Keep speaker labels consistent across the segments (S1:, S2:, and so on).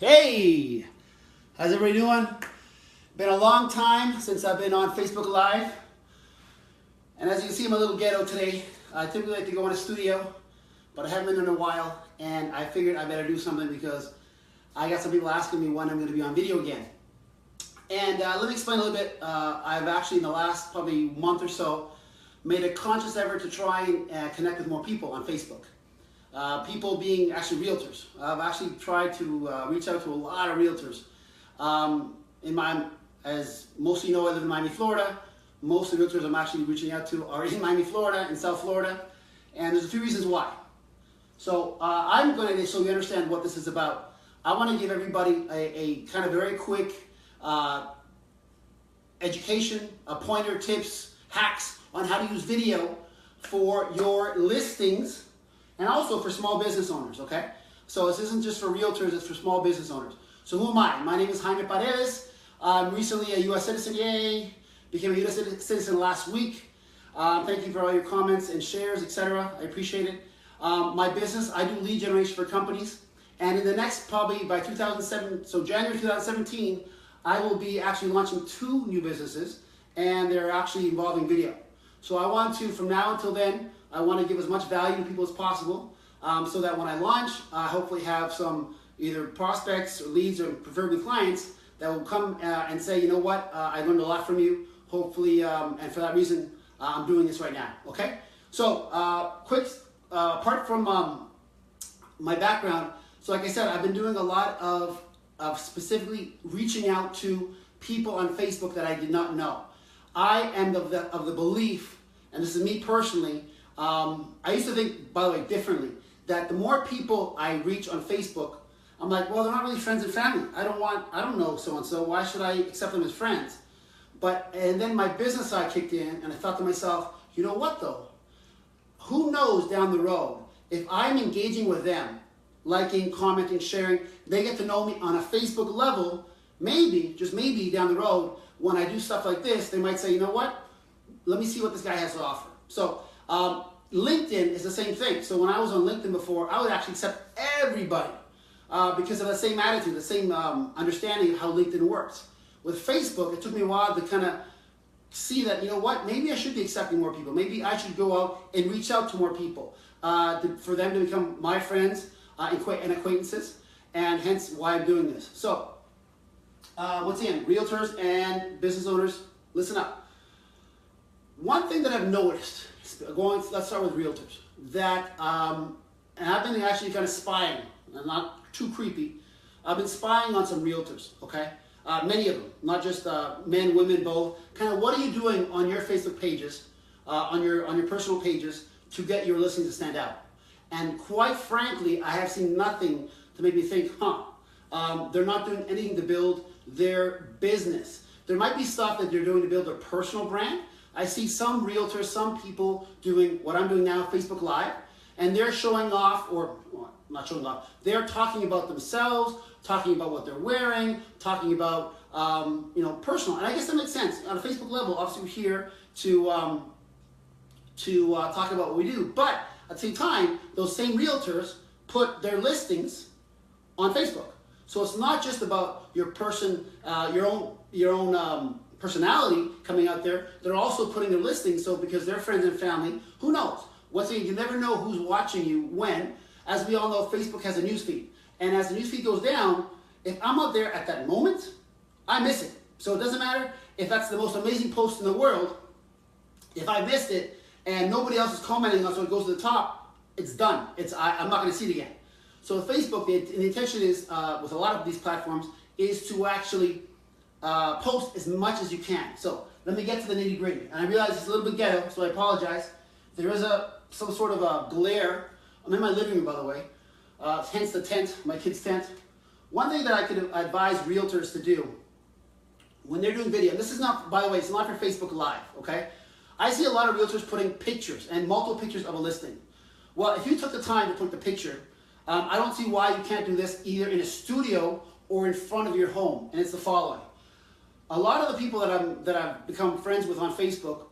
S1: Hey, how's everybody doing? Been a long time since I've been on Facebook Live. And as you can see, I'm a little ghetto today. I typically like to go in a studio, but I haven't been in a while. And I figured I better do something because I got some people asking me when I'm going to be on video again. And let me explain a little bit. I've actually, in the last probably month or so, made a conscious effort to try and connect with more people on Facebook. People being actually realtors. I've actually tried to reach out to a lot of realtors. As most of you know, I live in Miami, Florida. Most of the realtors I'm actually reaching out to are in Miami, Florida, in South Florida. And there's a few reasons why. So I'm going to, so you understand what this is about, I want to give everybody a kind of very quick education, pointer, tips, hacks on how to use video for your listings and also for small business owners, okay? So this isn't just for realtors, it's for small business owners. So who am I? My name is Jaime Paredes. I'm recently a U.S. citizen, yay. Became a U.S. citizen last week. Thank you for all your comments and shares, etc. I appreciate it. My business, I do lead generation for companies. And in the next, probably by 2007, so January 2017, I will be actually launching 2 new businesses, and they're actually involving video. So I want to, from now until then, I want to give as much value to people as possible, so that when I launch, I hopefully have some either prospects or leads or preferably clients that will come and say, you know what, I learned a lot from you, hopefully, and for that reason, I'm doing this right now, okay? So, quick, apart from my background, so like I said, I've been doing a lot of specifically reaching out to people on Facebook that I did not know. I am of the belief, and this is me personally, I used to think, by the way, differently, that the more people I reach on Facebook, I'm like, well, they're not really friends and family. I don't know so-and-so, why should I accept them as friends? And then my business side kicked in, and I thought to myself, you know what though? Who knows down the road, if I'm engaging with them, liking, commenting, sharing, they get to know me on a Facebook level, maybe, just maybe down the road, when I do stuff like this, they might say, you know what? Let me see what this guy has to offer. So LinkedIn is the same thing. So when I was on LinkedIn before, I would actually accept everybody because of the same attitude, the same understanding of how LinkedIn works. With Facebook, it took me a while to kind of see that, you know what, maybe I should be accepting more people. Maybe I should go out and reach out to more people for them to become my friends and acquaintances, and hence why I'm doing this. So once again, realtors and business owners, listen up. One thing that I've noticed, let's start with realtors, that, and I've been actually kind of spying, and not too creepy, I've been spying on some realtors, okay? Many of them, not just men, women, both. Kind of what are you doing on your Facebook pages, on your personal pages, to get your listings to stand out? And quite frankly, I have seen nothing to make me think, they're not doing anything to build their business. There might be stuff that they're doing to build their personal brand. I see some realtors, some people doing what I'm doing now, Facebook Live, and they're showing off, or well, not showing off, they're talking about themselves, talking about what they're wearing, talking about, personal. And I guess that makes sense. On a Facebook level, obviously we're here to talk about what we do. But at the same time, those same realtors put their listings on Facebook. So it's not just about your person, your own personality coming out there. They're also putting their listings, so because they're friends and family, who knows? Once again, you never know who's watching you when. As we all know, Facebook has a newsfeed. And as the newsfeed goes down, if I'm out there at that moment, I miss it. So it doesn't matter if that's the most amazing post in the world. If I missed it and nobody else is commenting on it, so it goes to the top, it's done. I'm not going to see it again. So with Facebook, the intention is, with a lot of these platforms, is to actually post as much as you can. So let me get to the nitty gritty. And I realize it's a little bit ghetto, so I apologize. There is some sort of a glare. I'm in my living room, by the way. Hence the tent, my kid's tent. One thing that I could advise realtors to do when they're doing video, and this is not, by the way, it's not for Facebook Live, okay? I see a lot of realtors putting pictures and multiple pictures of a listing. Well, if you took the time to put the picture, I don't see why you can't do this either in a studio or in front of your home. And it's the following. A lot of the people that I've become friends with on Facebook,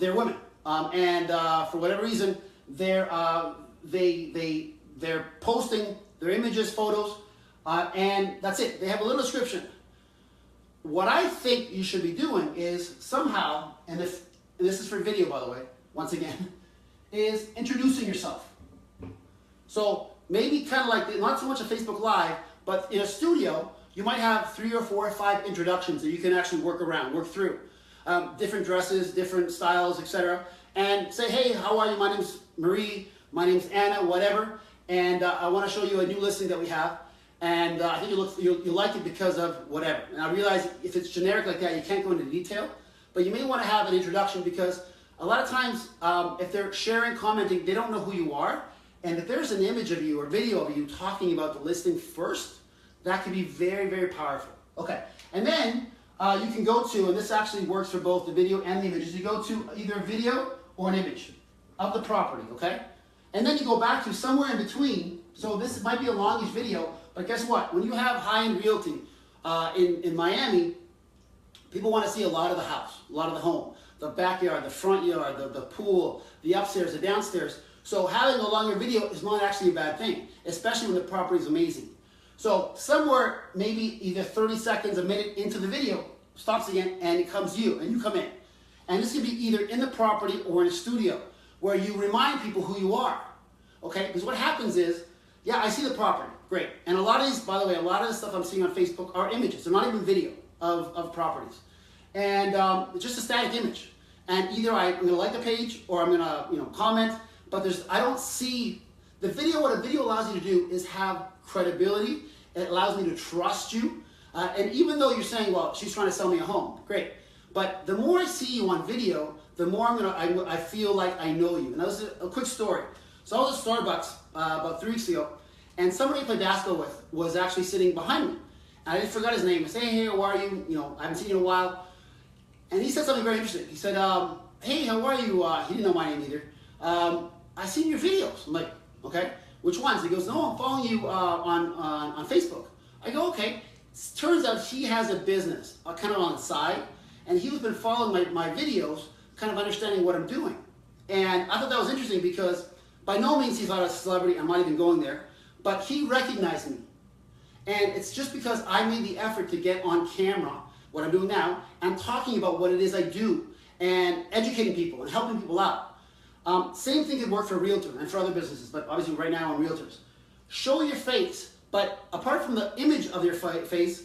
S1: they're women, and for whatever reason, they're posting their images, photos and that's it. They have a little description. What I think you should be doing is somehow, and this is for video, by the way, once again, is introducing yourself. So maybe kind of like, not so much a Facebook Live, but in a studio, you might have 3 or 4 or 5 introductions that you can actually work through. Different dresses, different styles, etc. And say, hey, how are you? My name's Marie, my name's Anna, whatever. And I want to show you a new listing that we have. And I think you'll like it because of whatever. And I realize if it's generic like that, you can't go into detail. But you may want to have an introduction because a lot of times, if they're sharing, commenting, they don't know who you are. And if there's an image of you or video of you talking about the listing first, that can be very, very powerful. Okay, and then you can go to, and this actually works for both the video and the images, you go to either a video or an image of the property, okay? And then you go back to somewhere in between. So this might be a longish video, but guess what? When you have high-end realty in Miami, people want to see a lot of the house, a lot of the home, the backyard, the front yard, the pool, the upstairs, the downstairs. So having a longer video is not actually a bad thing, especially when the property is amazing. So somewhere, maybe either 30 seconds, a minute into the video, stops again, and it comes you, and you come in. And this can be either in the property or in a studio, where you remind people who you are, okay? Because what happens is, yeah, I see the property, great. And a lot of these, by the way, a lot of the stuff I'm seeing on Facebook are images. They're not even video of properties. And it's just a static image. And either I'm gonna like the page, or I'm gonna comment, but I don't see, the video, what a video allows you to do is have credibility. It allows me to trust you. And even though you're saying, well, she's trying to sell me a home, great. But the more I see you on video, the more I feel like I know you. And that was a quick story. So I was at Starbucks about 3 weeks ago, and somebody I played basketball with was actually sitting behind me. And I just forgot his name. I said, hey, how are you? I haven't seen you in a while. And he said something very interesting. He said, hey, how are you? He didn't know my name either. I've seen your videos. I'm like, okay, which ones? He goes, no, I'm following you on Facebook. I go, okay. Turns out he has a business kind of on the side, and he's been following my videos, kind of understanding what I'm doing. And I thought that was interesting because by no means he's not a celebrity, I'm not even going there, but he recognized me. And it's just because I made the effort to get on camera, what I'm doing now, and talking about what it is I do, and educating people and helping people out. Same thing could work for Realtors and for other businesses, but obviously right now on Realtors. Show your face, but apart from the image of your face,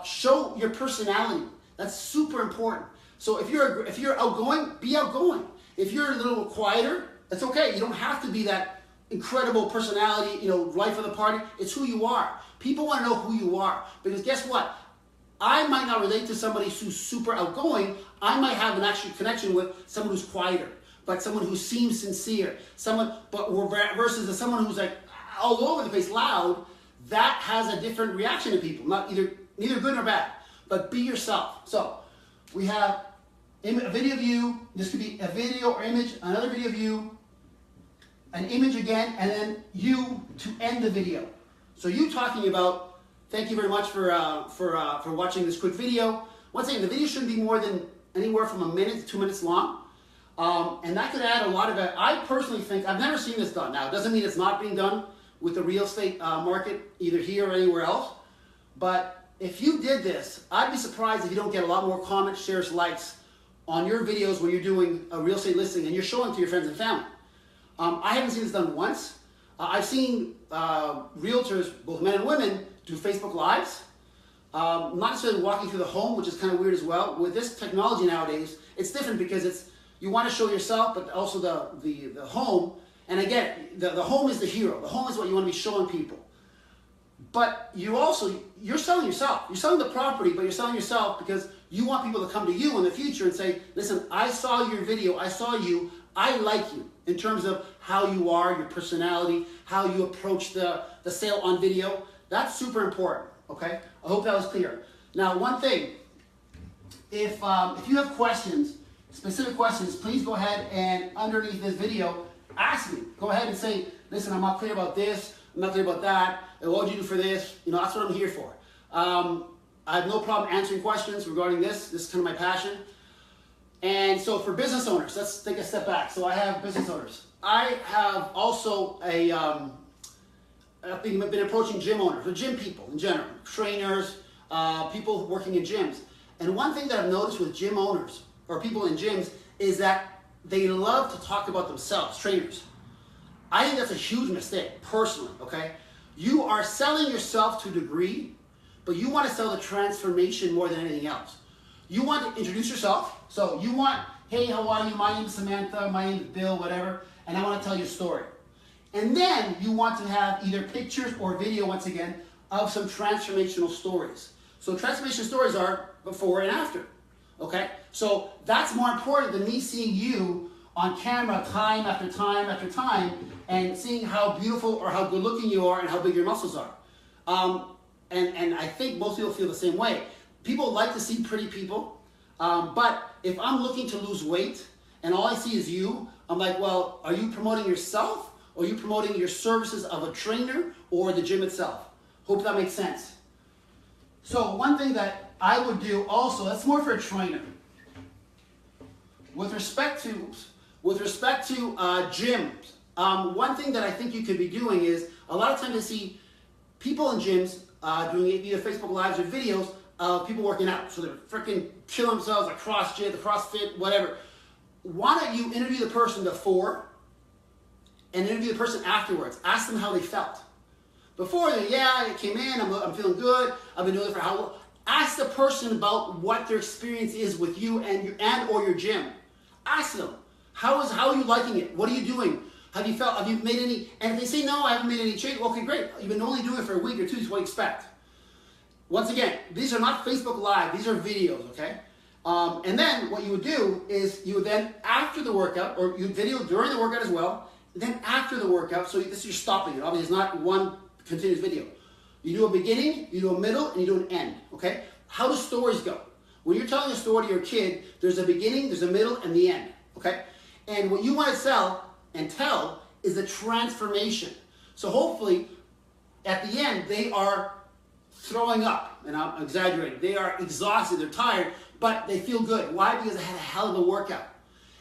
S1: show your personality. That's super important. So if you're outgoing, be outgoing. If you're a little quieter, it's okay. You don't have to be that incredible personality, life of the party. It's who you are. People want to know who you are, because guess what? I might not relate to somebody who's super outgoing. I might have an actual connection with someone who's quieter, but someone who seems sincere, versus someone who's like all over the place, loud. That has a different reaction to people. Neither good nor bad, but be yourself. So we have a video of you. This could be a video or image, another video of you, an image again, and then you to end the video. So you talking about, thank you very much for watching this quick video. Once again, the video shouldn't be more than anywhere from 1 minute to 2 minutes long. And that could add a lot of it. I personally think, I've never seen this done. Now, it doesn't mean it's not being done with the real estate market, either here or anywhere else. But if you did this, I'd be surprised if you don't get a lot more comments, shares, likes on your videos when you're doing a real estate listing and you're showing to your friends and family. I haven't seen this done once. I've seen realtors, both men and women, do Facebook Lives. Not necessarily walking through the home, which is kind of weird as well. With this technology nowadays, it's different because you want to show yourself, but also the home. And again, the home is the hero. The home is what you want to be showing people. But you're selling yourself. You're selling the property, but you're selling yourself because you want people to come to you in the future and say, listen, I saw your video, I saw you, I like you in terms of how you are, your personality, how you approach the sale on video. That's super important, okay? I hope that was clear. Now, one thing, if you have questions, specific questions, please go ahead and underneath this video, ask me. Go ahead and say, listen, I'm not clear about this, I'm not clear about that, what would you do for this? That's what I'm here for. I have no problem answering questions regarding this. This is kind of my passion. And so for business owners, let's take a step back. So I have business owners. I have also I've been approaching gym owners, or gym people in general, trainers, people working in gyms. And one thing that I've noticed with gym owners, or people in gyms, is that they love to talk about themselves, trainers. I think that's a huge mistake, personally, okay? You are selling yourself to a degree, but you want to sell the transformation more than anything else. You want to introduce yourself. So you want, hey, how are you? My name is Samantha, my name is Bill, whatever, and I want to tell you a story. And then you want to have either pictures or video, once again, of some transformational stories. So transformation stories are before and after, okay? So that's more important than me seeing you on camera time after time after time and seeing how beautiful or how good looking you are and how big your muscles are. And I think most people feel the same way. People like to see pretty people, but if I'm looking to lose weight and all I see is you, I'm like, well, are you promoting yourself or are you promoting your services of a trainer or the gym itself? Hope that makes sense. So one thing that I would do also, that's more for a trainer. With respect to gyms, one thing that I think you could be doing is, a lot of times I see people in gyms doing either Facebook Lives or videos of people working out. So they're freaking killing themselves, like CrossFit, the CrossFit, whatever. Why don't you interview the person before and interview the person afterwards? Ask them how they felt. Before, yeah, I came in, I'm feeling good, I've been doing it for how long. Ask the person about what their experience is with you and or your gym. Ask them, how are you liking it? What are you doing? Have you made any, and if they say no, I haven't made any change, okay, great. You've been only doing it for a week or two, so what do you expect? Once again, these are not Facebook Live, these are videos, okay? And then what you would do is you would then, after the workout, or you video during the workout as well, then after the workout, so this is you're stopping it. Obviously, it's not one continuous video. You do a beginning, you do a middle, and you do an end, okay? How do stories go? When you're telling a story to your kid, there's a beginning, there's a middle, and the end, okay? And what you want to sell and tell is the transformation. So hopefully, at the end, they are throwing up, and I'm exaggerating. They are exhausted, they're tired, but they feel good. Why? Because they had a hell of a workout.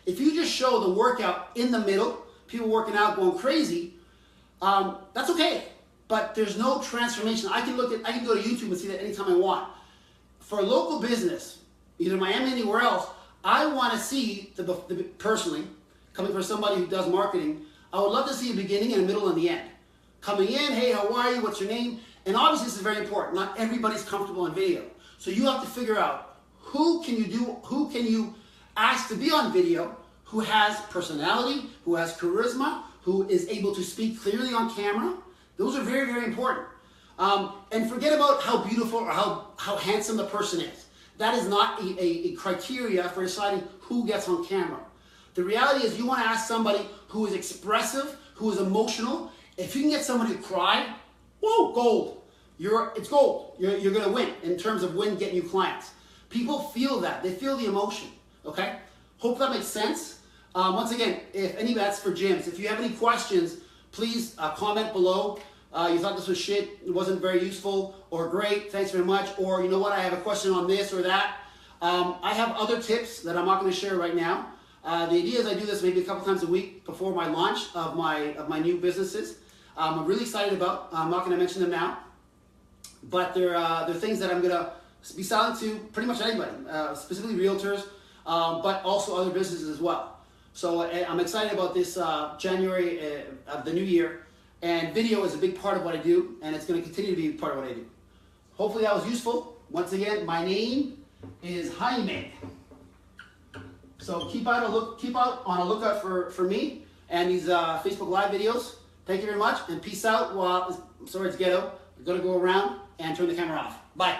S1: If you just show the workout in the middle, people working out going crazy, that's okay. But there's no transformation. I can go to YouTube and see that anytime I want. For a local business, either Miami or anywhere else, I want to see, personally, coming from somebody who does marketing, I would love to see a beginning and a middle and the end. Coming in, hey, how are you? What's your name? And obviously this is very important. Not everybody's comfortable on video. So you have to figure out who can you ask to be on video, who has personality, who has charisma, who is able to speak clearly on camera. Those are very, very important. And forget about how beautiful or how handsome the person is. That is not a criteria for deciding who gets on camera. The reality is you want to ask somebody who is expressive, who is emotional. If you can get somebody to cry, whoa, gold. It's gold. You're going to win in terms of getting you clients. People feel that. They feel the emotion, okay? Hope that makes sense. Once again, that's for gyms. If you have any questions, please comment below. You thought this was shit, it wasn't very useful, or great, thanks very much, or you know what, I have a question on this or that. I have other tips that I'm not going to share right now. The idea is I do this maybe a couple times a week before my launch of my new businesses. I'm really excited about. I'm not going to mention them now, but they're things that I'm going to be selling to pretty much anybody, specifically realtors, but also other businesses as well. So I'm excited about this January of the new year. And video is a big part of what I do, and it's going to continue to be a part of what I do. Hopefully that was useful. Once again, my name is Jaime. So keep out on a lookout for me and these Facebook Live videos. Thank you very much, and peace out. Sorry, it's ghetto. I'm going to go around and turn the camera off. Bye.